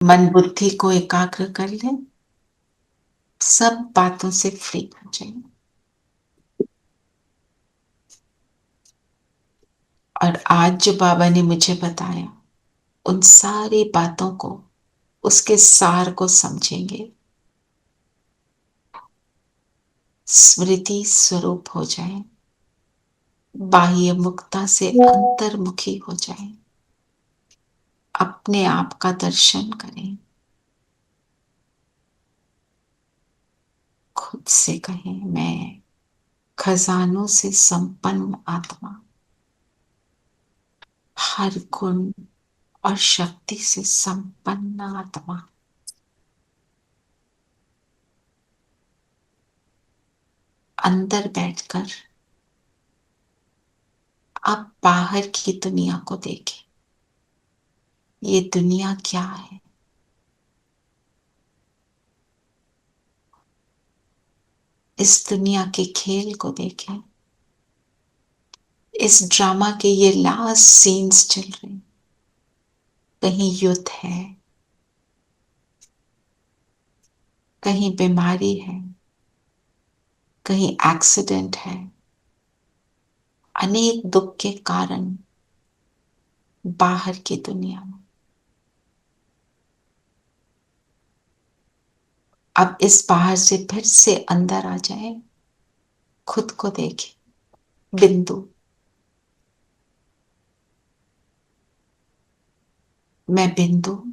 मन बुद्धि को एकाग्र कर लें, सब बातों से फ्री हो जाएं। और आज जो बाबा ने मुझे बताया, उन सारी बातों को, उसके सार को समझेंगे, स्मृति स्वरूप हो जाए, बाह्य मुक्ता से अंतर्मुखी हो जाए, अपने आप का दर्शन करें, खुद से कहें, मैं खजानों से संपन्न आत्मा, हर गुण और शक्ति से संपन्न आत्मा। अंदर बैठकर आप बाहर की दुनिया को देखें। ये दुनिया क्या है? इस दुनिया के खेल को देखें। इस ड्रामा के ये लास्ट सीन्स चल रहे हैं। कहीं युद्ध है, कहीं बीमारी है, कहीं एक्सीडेंट है, अनेक दुख के कारण बाहर की दुनिया में। अब इस बाहर से फिर से अंदर आ जाए, खुद को देखें, बिंदु। मैं बिंदु,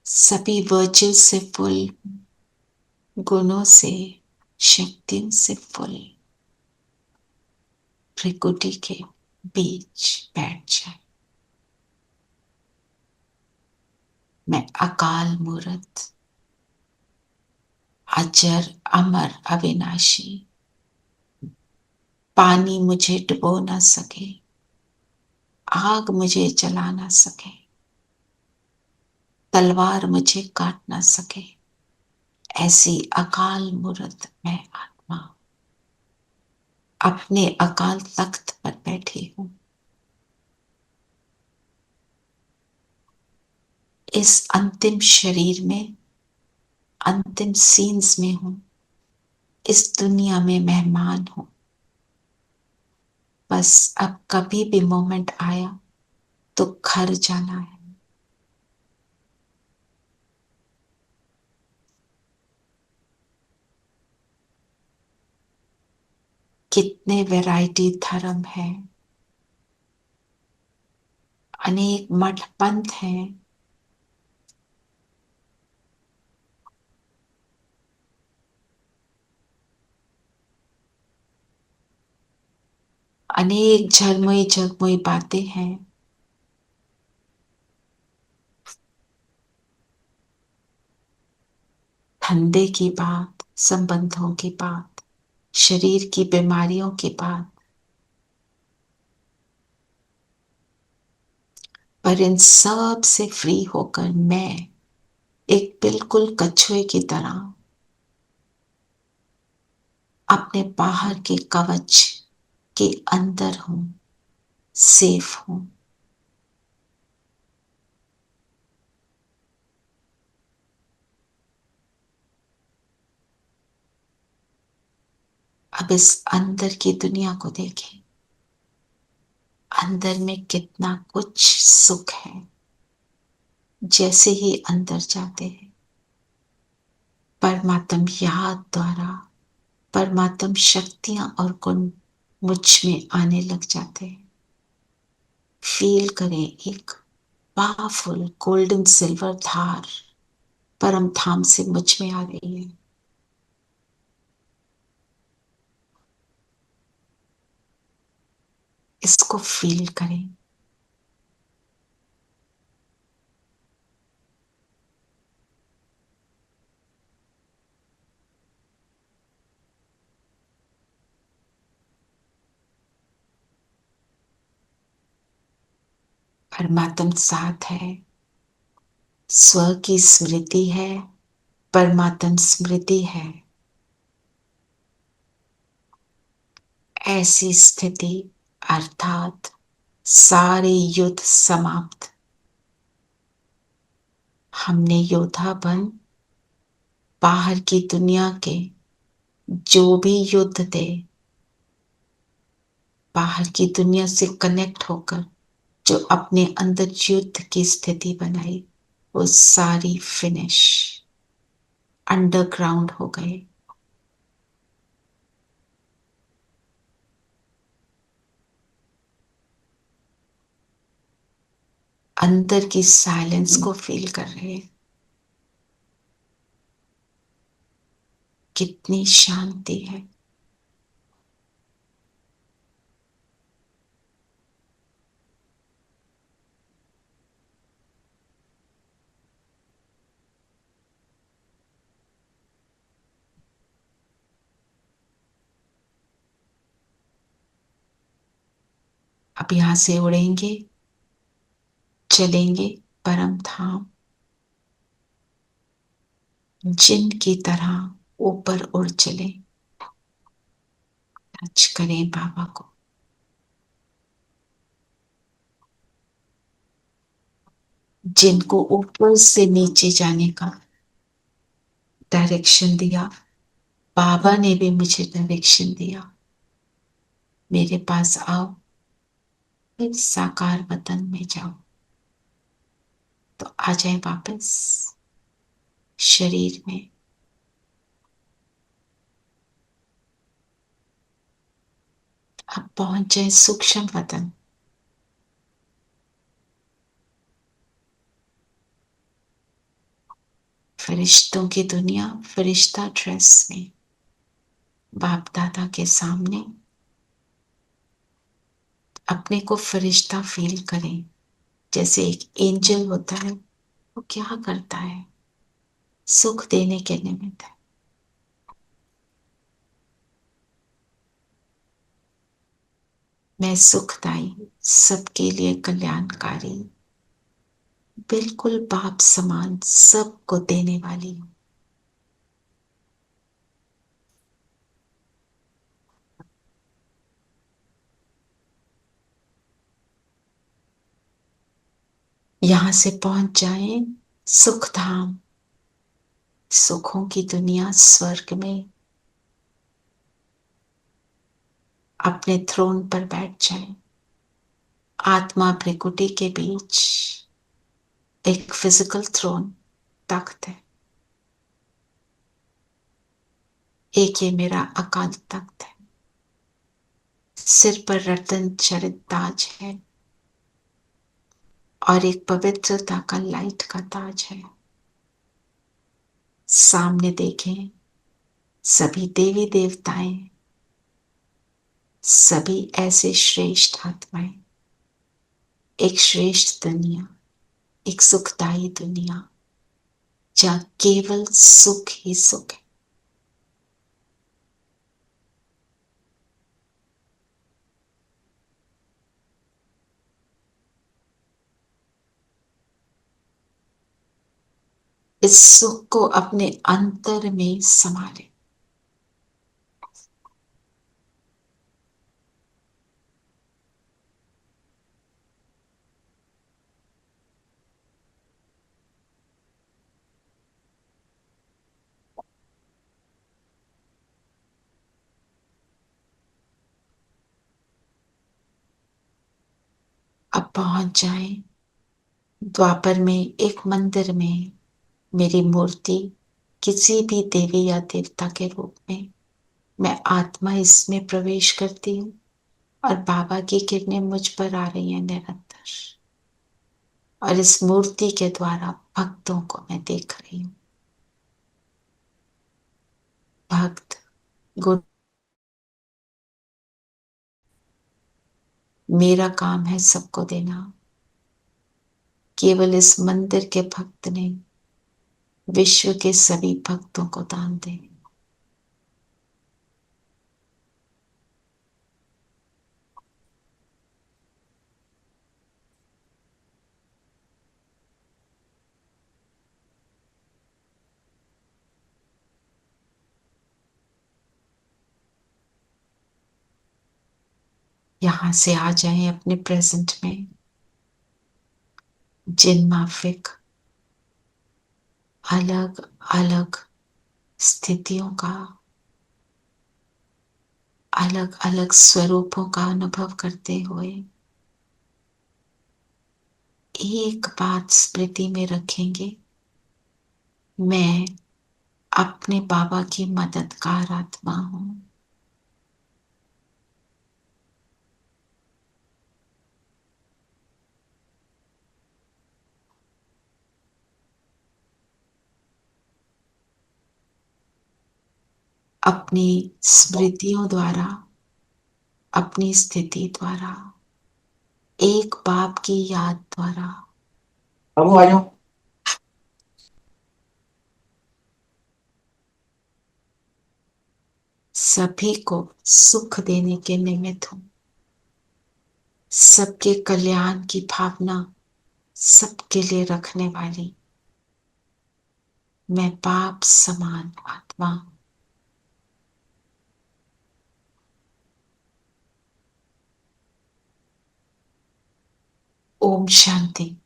सभी वर्चुअल से फुल, गुणों से, शक्तियों से फुल, प्रकृति के बीच बैठ जाए। मैं अकाल मूर्त, अजर अमर अविनाशी, पानी मुझे डुबो ना सके, आग मुझे जला ना सके, तलवार मुझे काट ना सके, ऐसी अकाल मूर्त मैं आत्मा अपने अकाल तख्त पर बैठी हूं। इस अंतिम शरीर में, अंतिम सीन्स में हूं। इस दुनिया में मेहमान हूं। बस अब कभी भी मोमेंट आया तो घर जाना है। कितने वैरायटी धर्म है, अनेक मठ पंथ हैं, अनेक झरमुई झरमुई बातें हैं। धंधे की बात, संबंधों की बात, शरीर की बीमारियों की बात, पर इन सब से फ्री होकर मैं एक बिल्कुल कछुए की तरह अपने बाहर के कवच के अंदर हूं, सेफ हूं। अब इस अंदर की दुनिया को देखें। अंदर में कितना कुछ सुख है। जैसे ही अंदर जाते हैं, परमात्म याद द्वारा परमात्म शक्तियां और गुण मुझ में आने लग जाते हैं। फील करें, एक पावरफुल गोल्डन सिल्वर धार परम धाम से मुझ में आ रही है। इसको फील करें। परमात्म साथ है, स्व की स्मृति है, परमात्म स्मृति है। ऐसी स्थिति अर्थात सारे युद्ध समाप्त। हमने योद्धा बन बाहर की दुनिया के जो भी युद्ध थे, बाहर की दुनिया से कनेक्ट होकर जो अपने अंदर युद्ध की स्थिति बनाई, वो सारी फिनिश अंडरग्राउंड हो गए। अंदर की साइलेंस को फील कर रहे हैं। कितनी शांति है। अब यहां से उड़ेंगे, चलेंगे परम धाम, जिन की तरह ऊपर उड़ चले। टच करें बाबा को। जिनको ऊपर से नीचे जाने का डायरेक्शन दिया, बाबा ने भी मुझे डायरेक्शन दिया, मेरे पास आओ, फिर साकार वतन में जाओ। तो आ जाए वापस शरीर में। अब पहुंच जाए सूक्ष्म वतन। फरिश्तों की दुनिया, फरिश्ता ड्रेस में बाप दादा के सामने अपने को फरिश्ता फील करें। जैसे एक एंजल होता है, वो क्या करता है? सुख देने के निमित्त है। मैं सुखदाई, सबके लिए कल्याणकारी, बिल्कुल बाप समान सबको देने वाली हूं। यहां से पहुंच जाए सुख धाम, सुखों की दुनिया, स्वर्ग में अपने थ्रोन पर बैठ जाए। आत्मा भ्रिकुटी के बीच एक फिजिकल थ्रोन, तख्त है। एक ये मेरा अकाल तख्त है। सिर पर रतन जड़ित ताज है और एक पवित्रता का लाइट का ताज है। सामने देखें सभी देवी देवताएं, सभी ऐसे श्रेष्ठ आत्माएं, एक श्रेष्ठ दुनिया, एक सुखदायी दुनिया जहां केवल सुख ही सुख है। इस सुख को अपने अंतर में संभाले। अब पहुंच जाए द्वापर में एक मंदिर में, मेरी मूर्ति किसी भी देवी या देवता के रूप में, मैं आत्मा इसमें प्रवेश करती हूँ और बाबा की किरणें मुझ पर आ रही हैं निरंतर। और इस मूर्ति के द्वारा भक्तों को मैं देख रही हूँ। भक्त गुरु, मेरा काम है सबको देना। केवल इस मंदिर के भक्त नहीं, विश्व के सभी भक्तों को दान दें। यहां से आ जाएं अपने प्रेजेंट में। जिन माफिक अलग अलग स्थितियों का, अलग अलग स्वरूपों का अनुभव करते हुए एक बात स्मृति में रखेंगे, मैं अपने बाबा की मददगार आत्मा हूं। अपनी स्मृतियों द्वारा, अपनी स्थिति द्वारा, एक बाप की याद द्वारा बाबू आ जाओ। सभी को सुख देने के निमित्त हूं। सबके कल्याण की भावना सबके लिए रखने वाली मैं बाप समान आत्मा। ओम शांति।